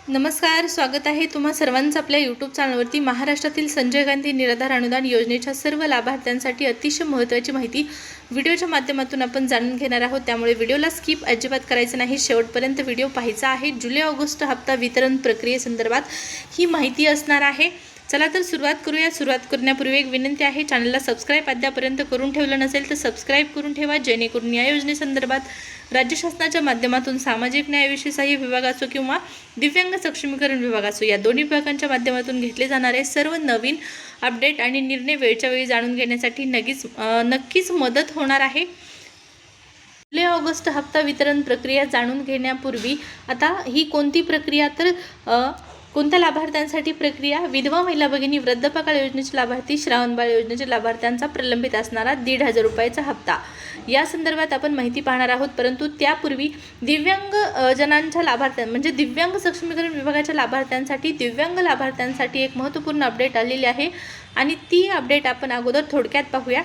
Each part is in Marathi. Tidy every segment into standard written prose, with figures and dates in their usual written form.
नमस्कार, स्वागत आहे तुम्हा सर्वांचं आपल्या यूट्यूब चॅनलवरती। महाराष्ट्रातील संजय गांधी निराधार अनुदान योजनेच्या सर्व लाभार्थ्यांसाठी अतिशय महत्त्वाची माहिती व्हिडिओच्या माध्यमातून आपण जाणून घेणार आहोत। त्यामुळे व्हिडिओला स्किप अजिबात करायचं नाही, शेवटपर्यंत व्हिडिओ पाहायचा आहे। जुलै ऑगस्ट हप्ता वितरण प्रक्रियेसंदर्भात ही माहिती असणार आहे। चला तर सुरुवात करूया। सुरुवात करण्यापूर्वी एक विनंती आहे, चॅनलला सबस्क्राइब अद्यापर्यंत करून ठेवलं नसेल तर सबस्क्राइब करून ठेवा, जेणेकरून या योजनेसंदर्भात राज्य शासनाच्या माध्यमातून सामाजिक न्याय विशेष सहाय्य विभाग असो किंवा दिव्यांग सक्षमीकरण विभाग असो, या दोन्ही विभागांच्या माध्यमातून घेतले जाणारे सर्व नवीन अपडेट आणि निर्णय वेळच्या वेळी जाणून घेण्यासाठी नक्कीच मदत होणार आहे। जुलै ऑगस्ट हप्ता वितरण प्रक्रिया जाणून घेण्यापूर्वी आता ही कोणती प्रक्रिया, तर कोणत्या लाभार्थ्यांसाठी प्रक्रिया? विधवा महिला भगिनी, वृद्धापकाळ योजनेचे लाभार्थी, श्रावणबाळ योजनेचे लाभार्थ्यांचा प्रलंबित असणारा 1,500 रुपयाचा हप्ता, या संदर्भात आपण माहिती पाहणार आहोत। परंतु त्यापूर्वी दिव्यांग जनांच्या लाभार्थ्यां म्हणजे दिव्यांग सक्षमीकरण विभागाच्या लाभार्थ्यांसाठी दिव्यांग लाभार्थ्यांसाठी एक महत्त्वपूर्ण अपडेट आलेली आहे आणि ती अपडेट आपण अगोदर थोडक्यात पाहूया।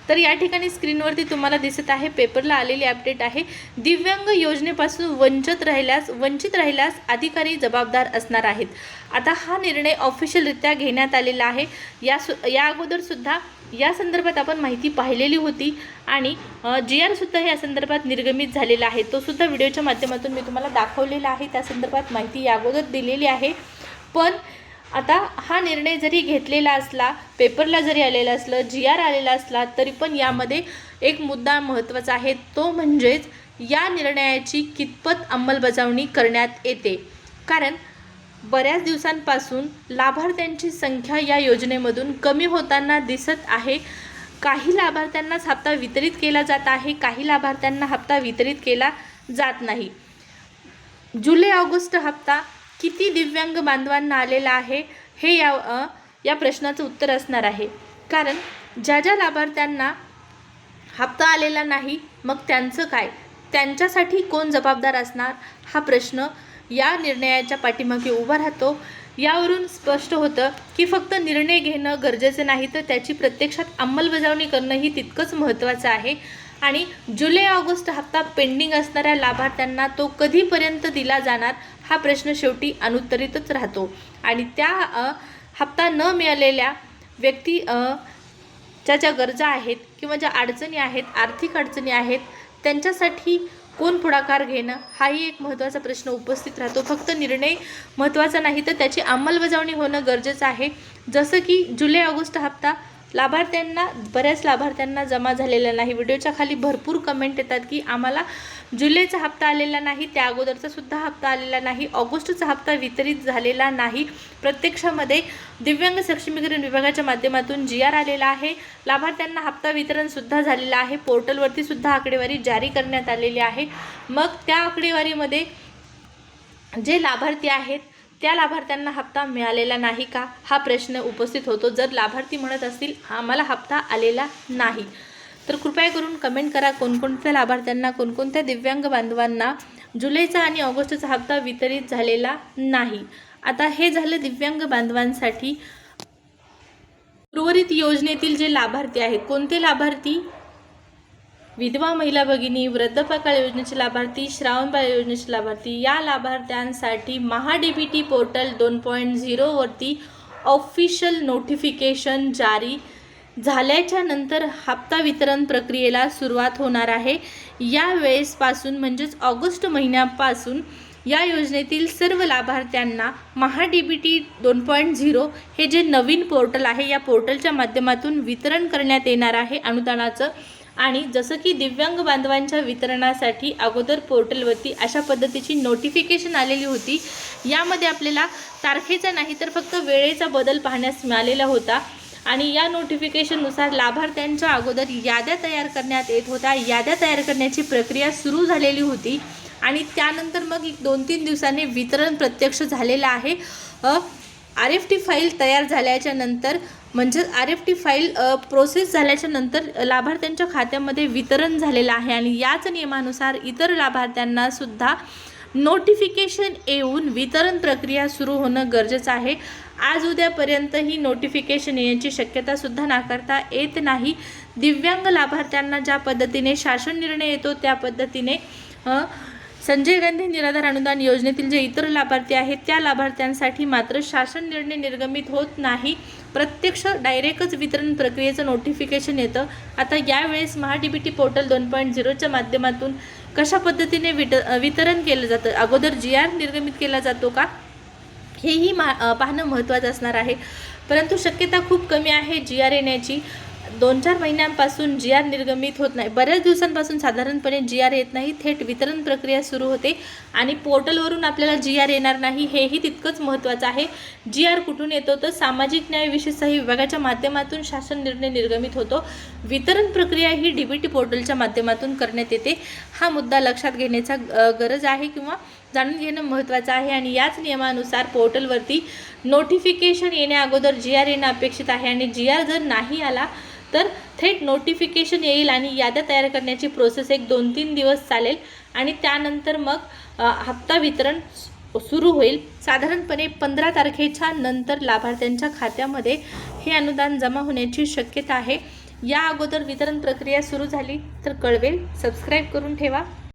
तर या ठिकाणी स्क्रीनवरती तुम्हाला दिसत आहे, पेपरला आलेली अपडेट आहे। दिव्यांग योजनेपासून वंचित राहिल्यास अधिकारी जबाबदार असणार आहेत। आता हा निर्णय ऑफिशियलरित्या घेण्यात आलेला आहे। या अगोदर सुद्धा या संदर्भात आपण माहिती पाहिलेली होती आणि GR सुद्धा या संदर्भात निर्गमित झालेला आहे। तो सुद्धा व्हिडिओच्या माध्यमातून मी तुम्हाला दाखवलेला आहे। त्या संदर्भात माहिती या अगोदर दिलेली आहे। पण आता हा निर्णय जरी घेतलेला असला, पेपरला जरी आलेला असलं, GR आलेला असला, तरी पण यामध्ये एक मुद्दा महत्त्वाचा आहे, तो म्हणजेच या निर्णयाची कितपत अंमलबजावणी करण्यात येते। कारण बऱ्याच दिवसांपासून लाभार्थ्यांची संख्या या योजनेमधून कमी होताना दिसत आहे। काही लाभार्थ्यांनाच हप्ता वितरित केला जात आहे, काही लाभार्थ्यांना हप्ता वितरित केला जात नाही। जुलै ऑगस्ट हप्ता किती दिव्यांग बांधवांना आलेला आहे, हे या प्रश्नाचं उत्तर असणार आहे। कारण ज्या लाभार्थ्यांना हप्ता आलेला नाही, मग त्यांचं काय, त्यांच्यासाठी कोण जबाबदार असणार, हा प्रश्न या निर्णयाच्या पाठीमागे उभा राहतो। यावरून स्पष्ट होतं की फक्त निर्णय घेणं गरजेचं नाही, तर त्याची प्रत्यक्षात अंमलबजावणी करणंही तितकंच महत्त्वाचं आहे। आणि जुलै ऑगस्ट हप्ता पेंडिंग असणाऱ्या लाभार्थ्यांना तो कधीपर्यंत दिला जाणार, हा प्रश्न शेवटी अनुत्तरितच राहतो। आणि त्या हप्ता न मिळालेल्या व्यक्ती ज्या गरजा आहेत किंवा ज्या अडचणी आहेत, आर्थिक अडचणी आहेत, त्यांच्यासाठी कोण पुढाकार घेणं, हाही एक महत्त्वाचा प्रश्न उपस्थित राहतो। फक्त निर्णय महत्त्वाचा नाही, तर त्याची अंमलबजावणी होणं गरजेचं आहे। जसं की जुलै ऑगस्ट हप्ता बऱ्याच लाभार्थ्यांना जमा झालेला नाही। व्हिडिओच्या खाली भरपूर कमेंट येतात की आम्हाला जुलैचा हप्ता आलेला नाही, त्या अगोदरचा सुद्धा हप्ता आलेला नाही, ऑगस्टचा हप्ता वितरित झालेला नाही। प्रत्यक्षामध्ये दिव्यांग सक्षमीकरण विभागाच्या माध्यमातून GR आलेला आहे, लाभार्थ्यांना हप्ता वितरण सुद्धा झालेला आहे। पोर्टलवरती सुद्धा आकडेवारी जारी करण्यात आलेली आहे। मग त्या आकडेवारीमध्ये जे लाभार्थी आहेत त्या लाभार्थ्यांना हप्ता मिळालेला नाही का, हा प्रश्न उपस्थित होतो। जर लाभार्थी म्हणत असतील आम्हाला हप्ता आलेला नाही, तर कृपया करून कमेंट करा कोणकोणत्या लाभार्थ्यांना, कोणकोणत्या दिव्यांग बांधवांना जुलैचा आणि ऑगस्टचा हप्ता वितरित झालेला नाही। आता हे झालं दिव्यांग बांधवांसाठी। उर्वरित योजनेतील जे लाभार्थी आहेत, कोणते लाभार्थी? विधवा महिला भगिनी, वृद्धापकाळ योजनेचे लाभार्थी, श्रावणबाळ योजनेचे लाभार्थी, या लाभार्थ्यांसाठी MahaDBT पोर्टल 2.0 वरती ऑफिशियल नोटिफिकेशन जारी झाल्याच्या नंतर हप्ता वितरण प्रक्रियेला सुरुवात होणार आहे। या वेळेसपासून म्हणजेच ऑगस्ट महिन्यापासून या योजनेतील सर्व लाभार्थ्यांना MahaDBT 2.0 हे जे नवीन पोर्टल आहे, या पोर्टलच्या माध्यमातून वितरण करण्यात येणार आहे अनुदानाचं। आणि जसं की दिव्यांग बांधवांच्या वितरणासाठी अगोदर पोर्टलवरती अशा पद्धतीची नोटिफिकेशन आलेली होती, यामध्ये आपल्याला तारखेचा नाही तर फक्त वेळेचा बदल पाहण्यास मिळालेला होता। आणि या नोटिफिकेशननुसार लाभार्थ्यांच्या अगोदर याद्या तयार करण्यात येत होत्या, याद्या तयार करण्याची प्रक्रिया सुरू झालेली होती आणि त्यानंतर मग 2-3 दिवसांनी वितरण प्रत्यक्ष झालेलं आहे। RFT फाईल तयार झाल्याच्या नंतर, म्हणजे RFT फाईल प्रोसेस झाल्याच्या नंतर लाभार्थ्यांच्या खात्यामध्ये वितरण झालेलं आहे आणि याच नियमानुसार इतर लाभार्थ्यांना सुद्धा नोटिफिकेशन येऊन वितरण प्रक्रिया सुरू होणं गरजेचं आहे। आज उद्यापर्यंत ही नोटिफिकेशन येण्याची शक्यता सुद्धा नाकारता येत नाही। दिव्यांग लाभार्थ्यांना ज्या पद्धतीने शासन निर्णय येतो त्या पद्धतीने संजय गांधी निराधार अनुदान योजनेतील जे इतर लाभार्थी आहेत त्या लाभार्थ्यांसाठी मात्र शासन निर्णय निर्गमित होत नाही, प्रत्यक्ष डायरेक्टच वितरण प्रक्रियेचं नोटिफिकेशन येतं। आता यावेळेस महाडीबीटी पोर्टल 2.0च्या माध्यमातून कशा पद्धतीने वितरण केलं जातं, अगोदर GR निर्गमित केला जातो का, हेही पाहणं महत्त्वाचं असणार आहे। परंतु शक्यता खूप कमी आहे GR येण्याची। 2-4 महिन्यांपासून GR निर्गमित होत नाही, बऱ्याच दिवसांपासून साधारणपणे GR येत नाही, थेट वितरण प्रक्रिया सुरू होते आणि पोर्टलवरून आपल्याला GR येणार नाही, हेही तितकंच महत्त्वाचं आहे। GR कुठून येतो तर सामाजिक न्याय विशेषतः विभागाच्या माध्यमातून शासन निर्णय निर्गमित होतो। वितरण प्रक्रिया ही DBT पोर्टलच्या माध्यमातून करण्यात येते। हा मुद्दा लक्षात घेण्याचा गरज आहे किंवा जाणून घेणं महत्त्वाचं आहे आणि याच नियमानुसार पोर्टलवरती नोटिफिकेशन येण्या अगोदर GR येणं अपेक्षित आहे आणि GR जर नाही आला तर थेट नोटिफिकेशन येईल आणि याद्या तयार करण्याची प्रोसेस एक 2-3 दिवस चालेल आणि त्यानंतर मग हप्ता वितरण सुरू होईल। साधारणपणे 15 तारखेच्या नंतर लाभार्थ्यांच्या खात्यामध्ये हे अनुदान जमा होण्याची शक्यता आहे। या अगोदर वितरण प्रक्रिया सुरू झाली तर कळवेल। सबस्क्राईब करून ठेवा।